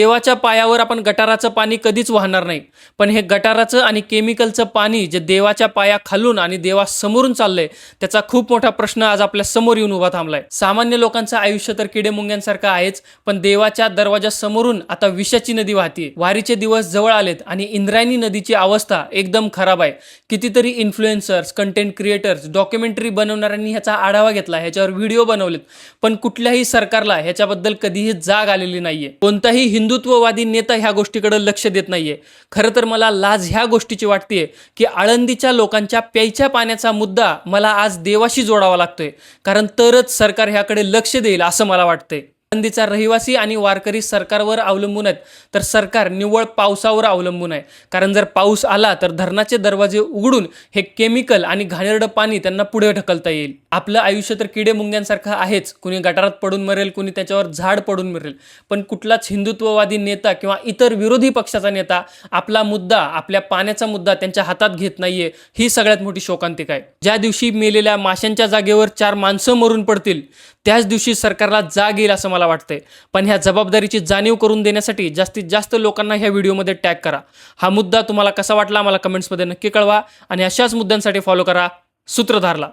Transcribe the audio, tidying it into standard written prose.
देवाच्या पायावर आपण गटाराचं पाणी कधीच वाहणार नाही, पण हे गटाराचं आणि केमिकलचं पाणी जे देवाच्या पायाखालून आणि देवासमोरून चाललंय, त्याचा खूप मोठा प्रश्न आज आपल्या समोर येऊन उभा थांबलाय. सामान्य लोकांचं आयुष्य तर किडेमुंग्यांसारखं आहेच, पण देवाच्या दरवाजासमोरून आता विषाची नदी वाहतीये. वारीचे दिवस जवळ आलेत आणि इंद्रायणी नदीची अवस्था एकदम खराब आहे. कितीतरी इन्फ्लुएन्सर्स, कंटेंट क्रिएटर्स, डॉक्युमेंटरी बनवणाऱ्यांनी ह्याचा आढावा घेतला, ह्याच्यावर व्हिडिओ बनवलेत, पण कुठल्याही सरकारला ह्याच्याबद्दल कधीही जाग आलेली नाहीये. कोणताही हिंदुत्ववादी नेता ह्या गोष्टीकडे लक्ष देत नाहीये. खरं तर मला लाज ह्या गोष्टीची वाटतेय की आळंदीच्या लोकांच्या प्यायच्या पाण्याचा मुद्दा मला आज देवाशी जोडावा लागतोय, कारण तरच सरकार ह्याकडे लक्ष देईल असं मला वाटतंय. आळंदीचा रहिवासी आणि वारकरी सरकारवर अवलंबून आहेत, तर सरकार निव्वळ पावसावर अवलंबून आहे. कारण जर पाऊस आला तर धरणाचे दरवाजे उघडून हे केमिकल आणि घाणेरडं पाणी त्यांना पुढे ढकलता येईल. आपलं आयुष्य तर किडे मुंग्यांसारखं आहेच. कुणी गटारात पडून मरेल, कुणी त्याच्यावर झाड पडून मरेल, पण कुठलाच हिंदुत्ववादी नेता किंवा इतर विरोधी पक्षाचा नेता आपला मुद्दा, आपल्या पाण्याचा मुद्दा त्यांच्या हातात घेत नाहीये. ही सगळ्यात मोठी शोकांतिका आहे. ज्या दिवशी मेलेल्या माशांच्या जागेवर 4 माणसं मरून पडतील, त्याच दिवशी सरकारला जाग येईल असं मला वाटतंय. पण ह्या जबाबदारीची जाणीव करून देण्यासाठी जास्तीत जास्त लोकांना ह्या व्हिडिओमध्ये टॅग करा. हा मुद्दा तुम्हाला कसा वाटला मला कमेंट्समध्ये नक्की कळवा आणि अशाच मुद्द्यांसाठी फॉलो करा सूत्रधारला.